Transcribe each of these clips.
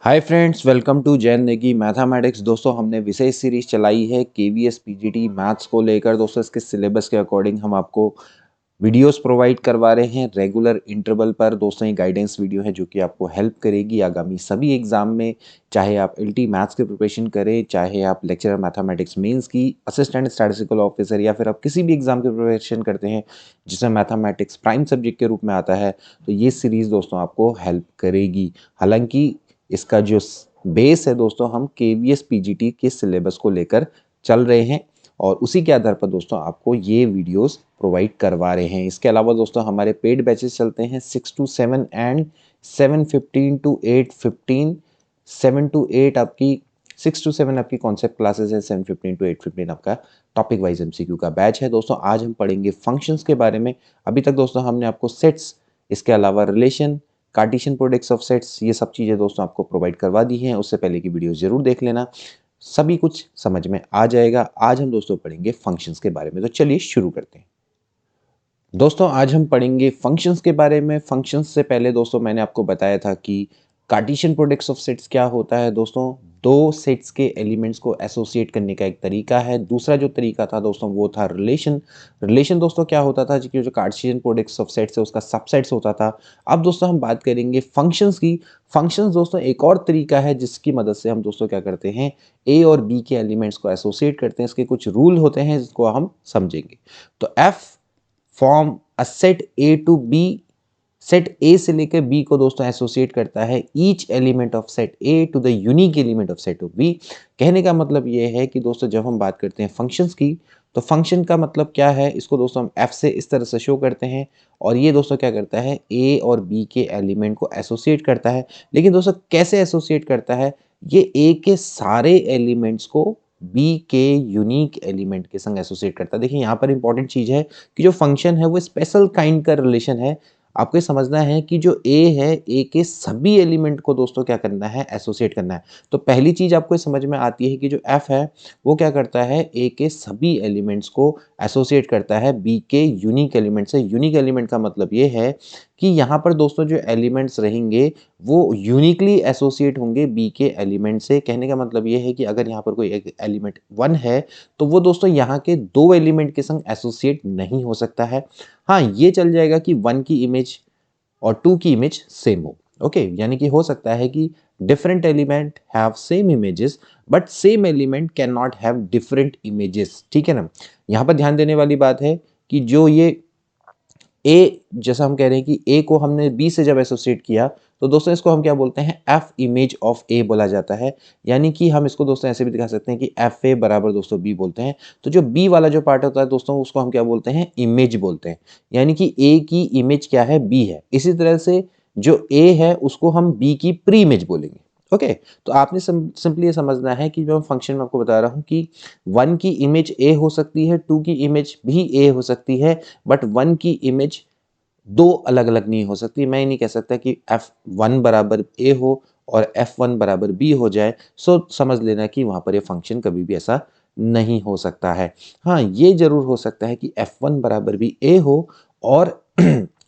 Hi friends, welcome to Jain Negi mathematics. दोस्तों, हमने विशेष series चलाई है केवीएस पीजीटी मैथ्स को लेकर। दोस्तों, इसके सिलेबस के अकॉर्डिंग हम आपको वीडियोस प्रोवाइड करवा रहे हैं रेगुलर इंटरवल पर। दोस्तों, ये गाइडेंस वीडियो है जो कि आपको हेल्प करेगी आगामी सभी एग्जाम में, चाहे आप एलटी मैथ्स की प्रिपरेशन करें, चाहे आप लेक्चरर मैथमेटिक्स मेंस की, असिस्टेंट स्टैटिस्टिकल ऑफिसर, या फिर आप किसी भी एग्जाम की प्रिपरेशन करते हैं जिसमें मैथमेटिक्स प्राइम सब्जेक्ट के रूप में आता है, तो ये सीरीज़ दोस्तों आपको हेल्प करेगी। हालांकि इसका जो बेस है दोस्तों, हम केवीएस पीजीटी के सिलेबस को लेकर चल रहे हैं और उसी के आधार पर दोस्तों आपको ये वीडियोस प्रोवाइड करवा रहे हैं। इसके अलावा दोस्तों हमारे पेड बैचेस चलते हैं 6 to 7 एंड 7:15 to 8:15। 7 to 8 आपकी 6 to 7 आपकी कॉन्सेप्ट क्लासेस है, 7:15 to 8:15 आपका टॉपिक वाइज एमसीक्यू का बैच है। दोस्तों, आज हम पढ़ेंगे फंक्शंस के बारे में। अभी तक दोस्तों हमने आपको सेट्स, इसके अलावा relation, Cartesian products of sets, ये सब चीज़ें दोस्तों आपको प्रोवाइड करवा दी हैं। उससे पहले की वीडियो जरूर देख लेना, सभी कुछ समझ में आ जाएगा। आज हम दोस्तों पढ़ेंगे फंक्शंस के बारे में, तो चलिए शुरू करते हैं। दोस्तों, आज हम पढ़ेंगे फंक्शंस के बारे में। फंक्शंस से पहले दोस्तों मैंने आपको बताया था कि कार्टेशियन प्रोडक्ट्स ऑफ सेट्स क्या होता है। दोस्तों, दो सेट्स के एलिमेंट्स को एसोसिएट करने का एक तरीका है। दूसरा जो तरीका था दोस्तों वो था रिलेशन। रिलेशन दोस्तों क्या होता था कि जो कार्टेशियन प्रोडक्ट्स ऑफ सेट्स है उसका सबसेट्स होता था। अब दोस्तों हम बात करेंगे फंक्शंस की। फंक्शंस दोस्तों एक और तरीका है जिसकी मदद से हम दोस्तों क्या करते हैं, ए और बी के एलिमेंट्स को एसोसिएट करते हैं। इसके कुछ रूल होते हैं जिसको हम समझेंगे। तो f from a set A to B. Set A से लेकर बी को दोस्तों एसोसिएट करता है each element of set A to the unique element of set of B. कहने का मतलब ये है कि दोस्तों जब हम बात करते हैं फंक्शंस की, तो फंक्शन का मतलब क्या है, इसको दोस्तों हम एफ से इस तरह से शो करते हैं और ये दोस्तों क्या करता है, ए और बी के एलिमेंट को एसोसिएट करता है। लेकिन दोस्तों कैसे एसोसिएट करता है, ये ए के सारे एलिमेंट्स को बी के यूनिक एलिमेंट के संग एसोसिएट करता है। देखिए यहाँ पर इंपॉर्टेंट चीज है कि जो फंक्शन है वो स्पेशल काइंड का रिलेशन है। आपको ये समझना है कि जो ए है, ए के सभी एलिमेंट को दोस्तों क्या करना है, एसोसिएट करना है। तो पहली चीज आपको समझ में आती है कि जो एफ है वो क्या करता है, ए के सभी एलिमेंट्स को एसोसिएट करता है बी के यूनिक एलिमेंट से। यूनिक एलिमेंट का मतलब ये है कि यहाँ पर दोस्तों जो एलिमेंट्स रहेंगे वो यूनिकली एसोसिएट होंगे बी के एलिमेंट से। कहने का मतलब ये है कि अगर यहाँ पर कोई एक एलिमेंट 1 है तो वो दोस्तों यहाँ के दो एलिमेंट के संग एसोसिएट नहीं हो सकता है। हाँ, ये चल जाएगा कि 1 की इमेज और 2 की इमेज सेम हो। ओके, यानी कि हो सकता है कि different element have same images but same element can not have different images. ठीक है ना। यहाँ पर ध्यान देने वाली बात है कि जो ये ए, जैसा हम कह रहे हैं कि ए को हमने बी से जब एसोसिएट किया तो दोस्तों इसको हम क्या बोलते हैं, एफ इमेज ऑफ ए बोला जाता है। यानी कि हम इसको दोस्तों ऐसे भी दिखा सकते हैं कि एफ ए बराबर दोस्तों बी बोलते हैं। तो जो बी वाला जो पार्ट होता है दोस्तों उसको हम क्या बोलते हैं, इमेज बोलते हैं। यानी कि ए की इमेज क्या है, बी है। इसी तरह से जो ए है उसको हम बी की प्री इमेज बोलेंगे। ओके, तो आपने सिंपली ये समझना है कि जो हम फंक्शन में आपको बता रहा हूँ कि 1 की इमेज ए हो सकती है, 2 की इमेज भी ए हो सकती है, बट 1 की इमेज दो अलग अलग नहीं हो सकती। मैं नहीं कह सकता कि f1 बराबर a हो और f1 बराबर b हो जाए। सो समझ लेना कि वहां पर ये फंक्शन कभी भी ऐसा नहीं हो सकता है। हाँ, ये जरूर हो सकता है कि f1 बराबर भी a हो और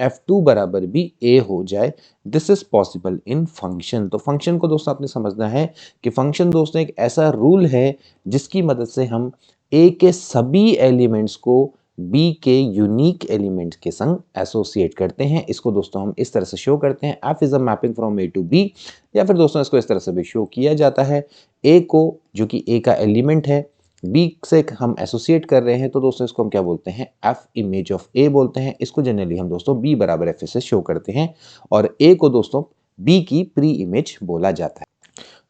f2 बराबर भी a हो जाए। This is possible in function. तो फंक्शन को दोस्तों आपने समझना है कि फंक्शन दोस्तों एक ऐसा रूल है जिसकी मदद से हम a के सभी एलिमेंट्स को बी के यूनिक एलिमेंट के संग एसोसिएट करते हैं। इसको दोस्तों हम इस तरह से शो करते हैं, f is a mapping from A to B. या फिर दोस्तों इसको इस तरह से भी शो किया जाता है, ए को जो कि ए का एलिमेंट है बी से हम एसोसिएट कर रहे हैं तो दोस्तों इसको हम क्या बोलते हैं, एफ इमेज ऑफ ए बोलते हैं। इसको जनरली हम दोस्तों बी बराबर एफ से शो करते हैं और ए को दोस्तों बी की प्री इमेज बोला जाता है।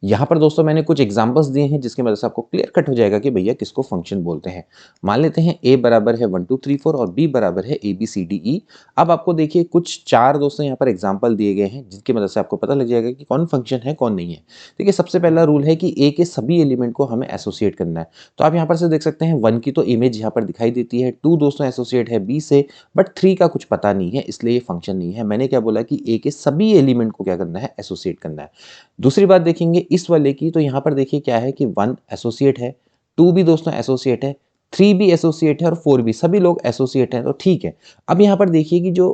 यहाँ पर दोस्तों मैंने कुछ एग्जांपल्स दिए हैं जिसकी मदद से आपको क्लियर कट हो जाएगा कि भैया किसको फंक्शन बोलते हैं। मान लेते हैं a बराबर है 1 2 3 4 और b बराबर है a b c d e। अब आपको देखिए कुछ चार दोस्तों यहाँ पर एग्जांपल दिए गए हैं जिनकी मदद से आपको पता लग जाएगा कि कौन फंक्शन है कौन नहीं है। देखिए सबसे पहला रूल है कि a के सभी एलिमेंट को हमें एसोसिएट करना है। तो आप यहाँ पर से देख सकते हैं 1 की तो इमेज यहाँ पर दिखाई देती है, 2 दोस्तों एसोसिएट है b से, बट 3 का कुछ पता नहीं है इसलिए ये फंक्शन नहीं है। मैंने क्या बोला कि a के सभी एलिमेंट को क्या करना है, एसोसिएट करना है। दूसरी बात देखेंगे इस वाले की, तो यहाँ पर देखिए क्या है कि 1 एसोसिएट है, 2 भी दोस्तों एसोसिएट है, 3 भी एसोसिएट है और 4 भी, सभी लोग एसोसिएट हैं। तो ठीक है। अब यहाँ पर देखिए कि जो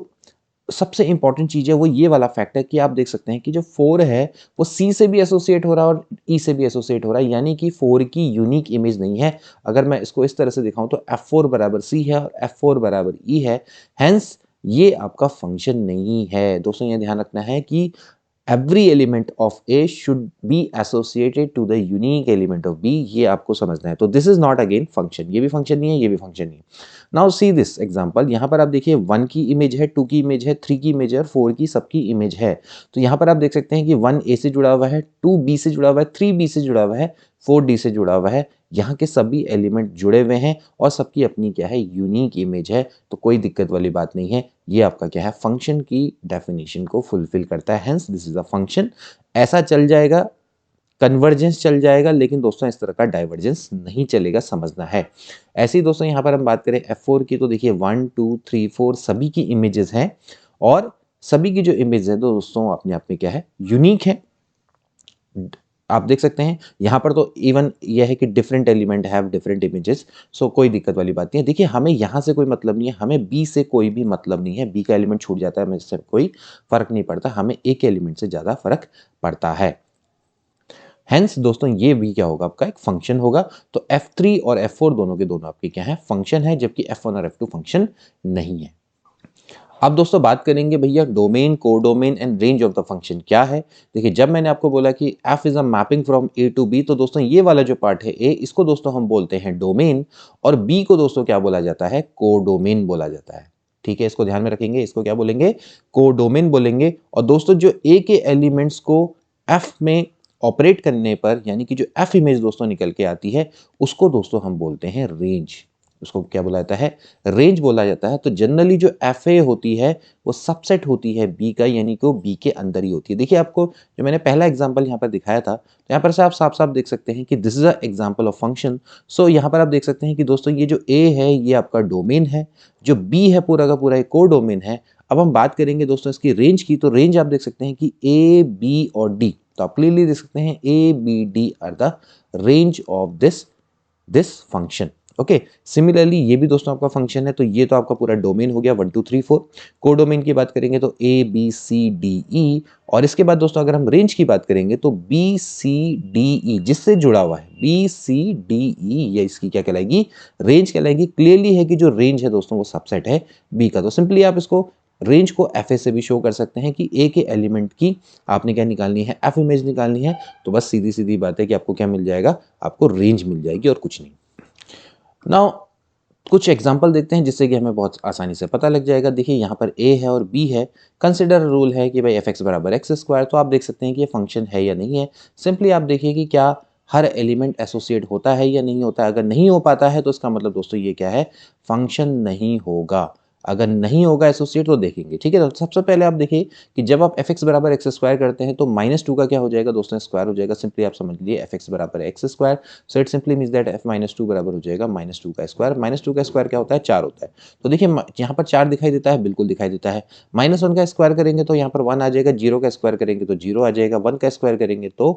सबसे इंपॉर्टेंट चीज़ है वो ये वाला फैक्ट है कि आप देख सकते हैं कि जो 4 है वो C से भी एसोसिएट हो रहा है और E से भी एसोसिएट हो रहा है, यानी कि 4 की यूनिक इमेज नहीं है। अगर मैं इसको इस तरह से दिखाऊं तो F4 बराबर C है और F4 बराबर E है, हेंस ये आपका फंक्शन नहीं है। दोस्तों ये ध्यान रखना है कि every element of A should be associated to the unique element of B, ये आपको समझना है। तो this is not again function, ये भी function नहीं है, ये भी function नहीं है। Now see this example, यहाँ पर आप देखिए 1 की इमेज है, 2 की इमेज है, 3 की इमेज है और 4 की सबकी इमेज है। तो यहाँ पर आप देख सकते हैं कि 1 A से जुड़ा हुआ है, 2 B से जुड़ा हुआ है, 3 B से जुड़ा हुआ है, 4 D से जुड़ा हुआ है। यहाँ के सभी एलिमेंट जुड़े हुए हैं और सबकी अपनी क्या है, यूनिक इमेज है। तो कोई दिक्कत वाली बात नहीं है, ये आपका क्या है, फंक्शन की डेफिनेशन को फुलफिल करता है, hence this is a function. ऐसा चल जाएगा, कन्वर्जेंस चल जाएगा, लेकिन दोस्तों इस तरह का डाइवर्जेंस नहीं चलेगा, समझना है। ऐसे ही दोस्तों यहाँ पर हम बात करें F4 की, तो देखिए 1 2 3 4 सभी की इमेजेस हैं और सभी की जो इमेज है दोस्तों अपने आप में क्या है, यूनिक है। आप देख सकते हैं यहाँ पर तो इवन यह है कि different element have different images, so कोई दिक्कत वाली बात नहीं है। देखिए हमें यहाँ से कोई मतलब नहीं है, हमें बी से कोई भी मतलब नहीं है, बी का एलिमेंट छूट जाता है, हमें इससे कोई फर्क नहीं पड़ता, हमें एक एलिमेंट से ज़्यादा फर्क पड़ता है। हेंस दोस्तों ये भी क्या होगा, आपका एक फंक्शन होगा। तो F3 और F4 दोनों के दोनों आपके क्या है, फंक्शन है, जबकि F1 और F2 फंक्शन नहीं है। अब दोस्तों बात करेंगे भैया domain, codomain and range of the function क्या है। देखिए जब मैंने आपको बोला कि f is a mapping from A to B, तो दोस्तों ये वाला जो पार्ट है A, इसको दोस्तों हम बोलते हैं डोमेन और B को दोस्तों क्या बोला जाता है, कोडोमेन बोला जाता है। ठीक है, इसको ध्यान में रखेंगे, इसको क्या बोलेंगे, कोडोमेन बोलेंगे। और दोस्तों जो A के एलिमेंट्स को F में ऑपरेट करने पर, यानी कि जो F इमेज दोस्तों निकल के आती है, उसको दोस्तों हम बोलते हैं रेंज। उसको क्या बोला जाता है, रेंज बोला जाता है। तो जनरली जो FA होती है वो सबसेट होती है B का, यानी कि वो B के अंदर ही होती है। देखिए आपको जो मैंने पहला एग्जांपल यहाँ पर दिखाया था, तो यहाँ पर से आप साफ साफ देख सकते हैं कि this is a example of function. So यहाँ पर आप देख सकते हैं कि दोस्तों ये जो A है ये आपका डोमेन है, जो B है पूरा का पूरा एक को डोमेन है। अब हम बात करेंगे दोस्तों इसकी रेंज की, तो रेंज आप देख सकते हैं कि A B और D, तो आप क्लियरली देख सकते हैं A B D are the range of this function. Okay, similarly ये भी दोस्तों आपका फंक्शन है, तो ये तो आपका पूरा डोमेन हो गया 1 2 3 4। कोडोमेन की बात करेंगे तो A B C D E, और इसके बाद दोस्तों अगर हम रेंज की बात करेंगे तो B C D E जिससे जुड़ा हुआ है B C D E, ये इसकी क्या कहलाएगी, रेंज कहलाएगी। क्लियरली है कि जो रेंज है दोस्तों वो सबसेट है B का। तो सिंपली आप इसको रेंज को FA से भी शो कर सकते हैं कि A के एलिमेंट की आपने क्या निकालनी है, F इमेज निकालनी है। तो बस सीधी सीधी बात है कि आपको क्या मिल जाएगा, आपको रेंज मिल जाएगी और कुछ नहीं। नाउ कुछ एग्जाम्पल देखते हैं जिससे कि हमें बहुत आसानी से पता लग जाएगा। देखिए यहाँ पर A है और B है, कंसिडर रूल है कि भाई f(x) बराबर x स्क्वायर। तो आप देख सकते हैं कि ये फंक्शन है या नहीं है। सिंपली आप देखिए कि क्या हर एलिमेंट एसोसिएट होता है या नहीं होता है। अगर नहीं हो पाता है तो इसका मतलब दोस्तों ये क्या है, फंक्शन नहीं होगा। अगर नहीं होगा एसोसिएट तो देखेंगे। ठीक है, तो सबसे पहले आप देखिए कि जब आप f(x) बराबर एक्स स्क्वायर करते हैं तो -2 का क्या हो जाएगा दोस्तों, स्क्वायर हो जाएगा। सिंपली आप समझ लीजिए f(x) बराबर x square, so it simply means that f-2 बराबर हो जाएगा -2 का स्क्वायर। -2 का स्क्वायर क्या होता है, 4 होता है। तो देखिए यहाँ पर 4 दिखाई देता है, बिल्कुल दिखाई देता है। -1 का स्क्वायर करेंगे तो यहाँ पर 1 आ जाएगा, 0 का स्क्वायर करेंगे तो 0 आ जाएगा, 1 का स्क्वायर करेंगे तो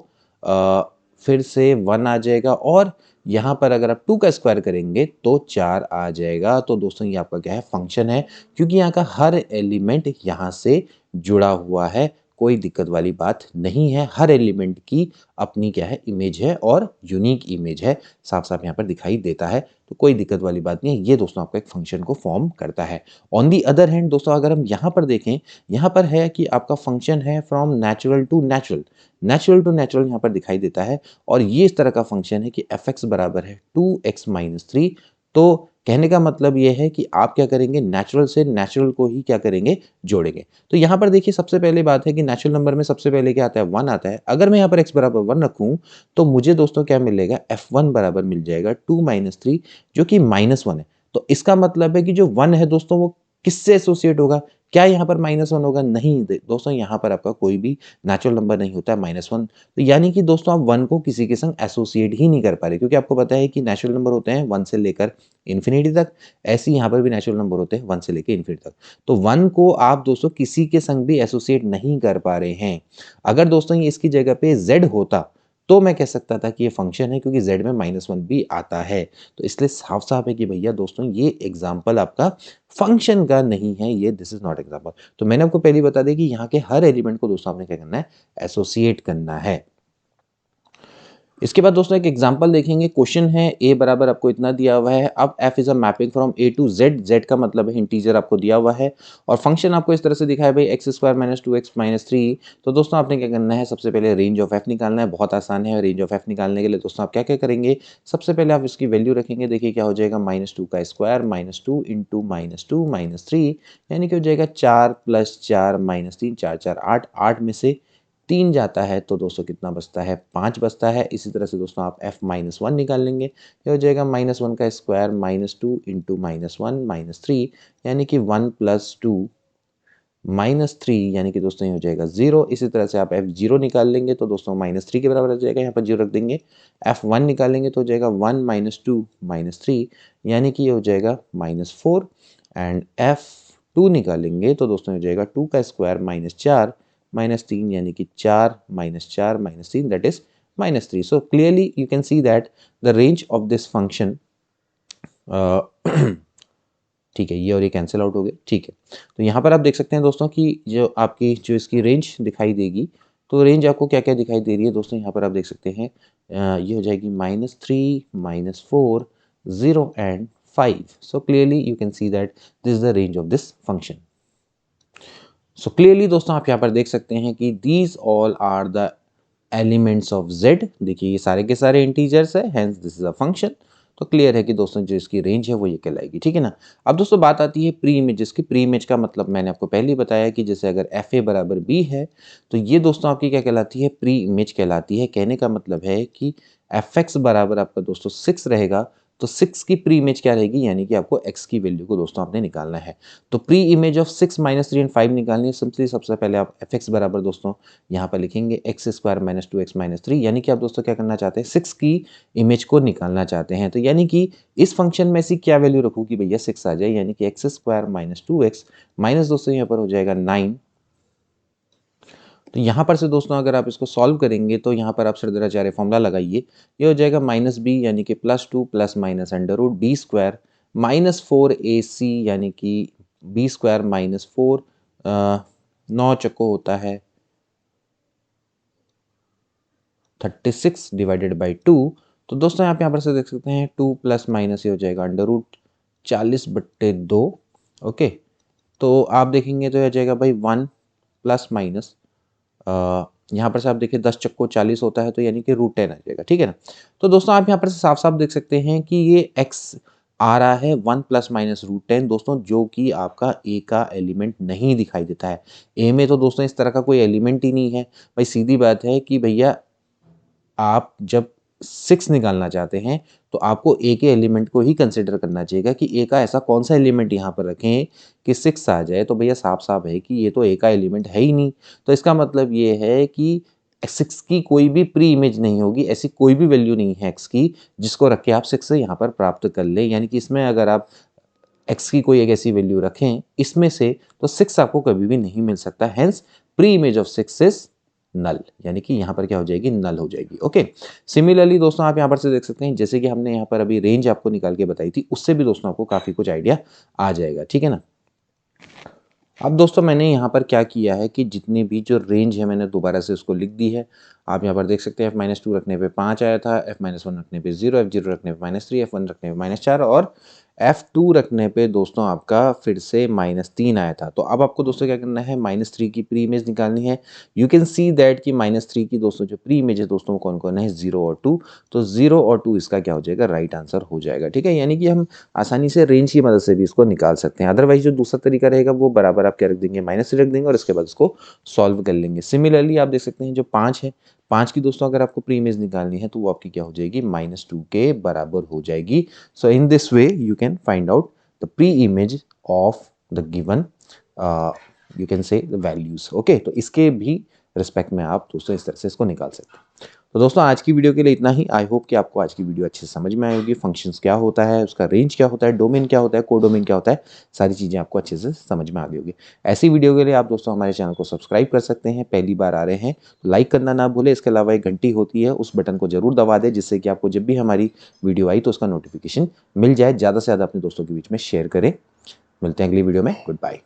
फिर से 1 आ जाएगा, और यहाँ पर अगर आप 2 का स्क्वायर करेंगे तो 4 आ जाएगा। तो दोस्तों ये आपका क्या है, फंक्शन है, क्योंकि यहाँ का हर एलिमेंट यहाँ से जुड़ा हुआ है। कोई दिक्कत वाली बात नहीं है, हर एलिमेंट की अपनी क्या है, इमेज है और यूनिक इमेज है, साफ साफ यहाँ पर दिखाई देता है। तो कोई दिक्कत वाली बात नहीं है, ये दोस्तों आपका एक फंक्शन को फॉर्म करता है। ऑन दी अदर हैंड दोस्तों अगर हम यहाँ पर देखें, यहाँ पर है कि आपका फंक्शन है from natural to natural, natural to natural यहाँ पर दिखाई देता है। और ये इस तरह का फंक्शन है कि f(x) बराबर है 2x-3। तो कहने का मतलब ये है कि आप क्या करेंगे, नेचुरल से नेचुरल को ही क्या करेंगे, जोड़ेंगे। तो यहाँ पर देखिए सबसे पहले बात है कि नेचुरल नंबर में सबसे पहले क्या आता है, 1 आता है। अगर मैं यहाँ पर x बराबर 1 रखूँ तो मुझे दोस्तों क्या मिलेगा, f1 बराबर मिल जाएगा 2-3, जो कि -1 है। तो इसका मतलब है कि जो 1 है दोस्तों वो किससे एसोसिएट होगा, क्या यहाँ पर -1 होगा, नहीं दोस्तों, यहाँ पर आपका कोई भी नेचुरल नंबर नहीं होता है -1। तो यानी कि दोस्तों आप 1 को किसी के संग एसोसिएट ही नहीं कर पा रहे, क्योंकि आपको पता है कि नेचुरल नंबर होते हैं 1 से लेकर इन्फिनिटी तक, ऐसे ही यहाँ पर भी नेचुरल नंबर होते हैं 1 से लेकर इन्फिनिटी तक। तो 1 को आप दोस्तों किसी के संग भी एसोसिएट नहीं कर पा रहे हैं। अगर दोस्तों ये इसकी जगह पे z होता तो मैं कह सकता था कि ये फंक्शन है, क्योंकि z में -1 भी आता है। तो इसलिए साफ साफ है कि भैया दोस्तों ये एग्जाम्पल आपका फंक्शन का नहीं है, ये दिस इज नॉट एग्जाम्पल। तो मैंने आपको पहले बता दिया कि यहाँ के हर एलिमेंट को दोस्तों आपने क्या करना है, एसोसिएट करना है। इसके बाद दोस्तों एक एग्जांपल देखेंगे। क्वेश्चन है a बराबर आपको इतना दिया हुआ है। अब f is a mapping from a to z, z का मतलब है इंटीजर आपको दिया हुआ है, और फंक्शन आपको इस तरह से दिखा है भाई x square minus 2x minus 3। तो दोस्तों आपने क्या करना है, सबसे पहले रेंज ऑफ f निकालना है। बहुत आसान है। रेंज ऑफ f निकालने के लिए दोस्तों आप क्या क्या करेंगे, सबसे पहले आप इसकी वैल्यू रखेंगे। देखिए क्या हो जाएगा, -2 का स्क्वायर -2 इंटू -2 -3, यानी कि हो जाएगा 4 + 4 -3, 4 4 8, 8 में से 3 जाता है तो दोस्तों कितना बचता है, 5 बचता है। इसी तरह से दोस्तों आप f-1 निकाल लेंगे। ये हो जाएगा -1 का स्क्वायर -2 इंटू -1 -3, यानी कि 1 + 2 -3, यानी कि दोस्तों ये हो जाएगा 0। इसी तरह से आप f0 निकाल लेंगे तो दोस्तों -3 के बराबर आ जाएगा, यहाँ पर 0 रख देंगे। f1 निकालेंगे तो हो जाएगा 1 - 2 -3, यानी कि ये हो जाएगा -4। एंड f2 निकालेंगे तो दोस्तों हो जाएगा 2 का स्क्वायर -4 -3, यानी कि 4 -4 -3, that is -3। So clearly you can see that the range of this function, ठीक है, ये और ये कैंसिल आउट हो गए। ठीक है, तो यहाँ पर आप देख सकते हैं दोस्तों कि जो आपकी जो इसकी रेंज दिखाई देगी, तो रेंज आपको क्या क्या दिखाई दे रही है दोस्तों, यहाँ पर आप देख सकते हैं ये हो जाएगी -3 -4 0 and 5। So clearly you can see that this is the range of this function. So clearly दोस्तों आप यहाँ पर देख सकते हैं कि these all are the elements of z। देखिए ये सारे के सारे इंटीजर्स है, hence this is a function. तो क्लियर है कि दोस्तों जो इसकी रेंज है वो ये कहलाएगी। ठीक है ना। अब दोस्तों बात आती है प्री इमेजेस की। प्री इमेज का मतलब मैंने आपको पहले ही बताया कि जैसे अगर fa बराबर b है तो ये दोस्तों आपकी क्या कहलाती है, प्री इमेज कहलाती है। कहने का मतलब है कि fx बराबर आपका दोस्तों 6 रहेगा, तो 6 की प्री इमेज क्या रहेगी, यानी कि आपको x की वैल्यू को दोस्तों आपने निकालना है। तो प्री इमेज ऑफ 6 -3 एंड 5 निकालनी है। सिंपली सबसे पहले आप fx बराबर दोस्तों यहाँ पर लिखेंगे x square minus 2x minus 3, यानी कि आप दोस्तों क्या करना चाहते हैं, 6 की इमेज को निकालना चाहते हैं। तो यानी कि इस फंक्शन में ऐसी क्या वैल्यू रखूँ कि भैया 6 आ जाए, यानी कि x square minus 2x minus दोस्तों यहाँ पर हो जाएगा 9। तो यहाँ पर से दोस्तों अगर आप इसको सॉल्व करेंगे तो यहाँ पर आप श्रद्धाचार्य फॉर्मूला लगाइए। ये हो जाएगा -b यानी कि +2 + माइनस √b स्क्वायर -4ac, यानी कि b स्क्वायर -4 9 चक्को होता है 36 डिवाइडेड बाई 2। तो दोस्तों आप यहाँ पर से देख सकते हैं 2 + माइनस ये हो जाएगा √40/2। ओके, तो आप देखेंगे तो यह जाएगा भाई 1 + माइनस यहाँ पर से आप देखिए 10 चक्को 40 होता है, तो यानी कि √10 आ जाएगा। ठीक है ना। तो दोस्तों आप यहाँ पर से साफ साफ देख सकते हैं कि ये x आ रहा है 1 + माइनस √10 दोस्तों, जो कि आपका a का एलिमेंट नहीं दिखाई देता है। a में तो दोस्तों इस तरह का कोई एलिमेंट ही नहीं है। भाई सीधी बात है कि भैया आप जब 6 निकालना चाहते हैं तो आपको ए के एलिमेंट को ही कंसिडर करना चाहिए कि ए का ऐसा कौन सा एलिमेंट यहाँ पर रखें कि 6 आ जाए। तो भैया साफ साफ है कि ये तो ए का एलिमेंट है ही नहीं। तो इसका मतलब ये है कि 6 की कोई भी प्री इमेज नहीं होगी, ऐसी कोई भी वैल्यू नहीं है x की जिसको रख के आप 6 से यहाँ पर प्राप्त कर ले। यानी कि इसमें अगर आप x की कोई एक ऐसी वैल्यू रखें इसमें से, तो 6 आपको कभी भी नहीं मिल सकता। Hence pre image of 6 is null, यानी कि यहाँ पर क्या हो जाएगी, नल हो जाएगी। ओके, सिमिलरली दोस्तों आप यहाँ पर से देख सकते हैं, जैसे कि हमने यहाँ पर अभी रेंज आपको निकाल के बताई थी, उससे भी दोस्तों आपको काफी कुछ आइडिया आ जाएगा। ठीक है ना। अब दोस्तों मैंने यहाँ पर क्या किया है कि जितनी भी जो रेंज है मैंने दोबारा से उसको लिख दी है। आप यहाँ पर देख सकते हैं f-2 रखने पे 5 आया था, f-1 रखने पे 0, f0 रखने पे -3, f1 रखने पे -4 और f2 रखने पे दोस्तों आपका फिर से -3 आया था। तो अब आपको दोस्तों क्या करना है, -3 की प्री इमेज निकालनी है। यू कैन सी दैट कि -3 की दोस्तों जो प्री इमेज है दोस्तों कौन कौन है, 0 और 2। तो 0 और 2 इसका क्या हो जाएगा, राइट आंसर हो जाएगा। ठीक है, यानी कि हम आसानी से रेंज की मदद से भी इसको निकाल सकते हैं। अदरवाइज जो दूसरा तरीका रहेगा वो बराबर आप क्या रख देंगे, -3 रख देंगे और इसके बाद इसको सॉल्व कर लेंगे। सिमिलरली आप देख सकते हैं जो 5 है, 5 की दोस्तों अगर आपको प्री इमेज निकालनी है तो वो आपकी क्या हो जाएगी, -2 के बराबर हो जाएगी। So in this way you can find out the pre image of the given you can say the values. Okay, तो इसके भी रिस्पेक्ट में आप दोस्तों इस तरह से इसको निकाल सकते हैं। तो दोस्तों आज की वीडियो के लिए इतना ही। आई होप कि आपको आज की वीडियो अच्छे से समझ में आई होगी। फंक्शंस क्या होता है, उसका रेंज क्या होता है, डोमेन क्या होता है, कोडोमेन क्या होता है, सारी चीज़ें आपको अच्छे से समझ में आ गई होगी। ऐसी वीडियो के लिए आप दोस्तों हमारे चैनल को सब्सक्राइब कर सकते हैं। पहली बार आ रहे हैं तो लाइक करना ना भूलें। इसके अलावा एक घंटी होती है, उस बटन को जरूर दबा दें, जिससे कि आपको जब भी हमारी वीडियो आई तो उसका नोटिफिकेशन मिल जाए। ज़्यादा से ज़्यादा अपने दोस्तों के बीच में शेयर करें। मिलते हैं अगली वीडियो में। Good bye.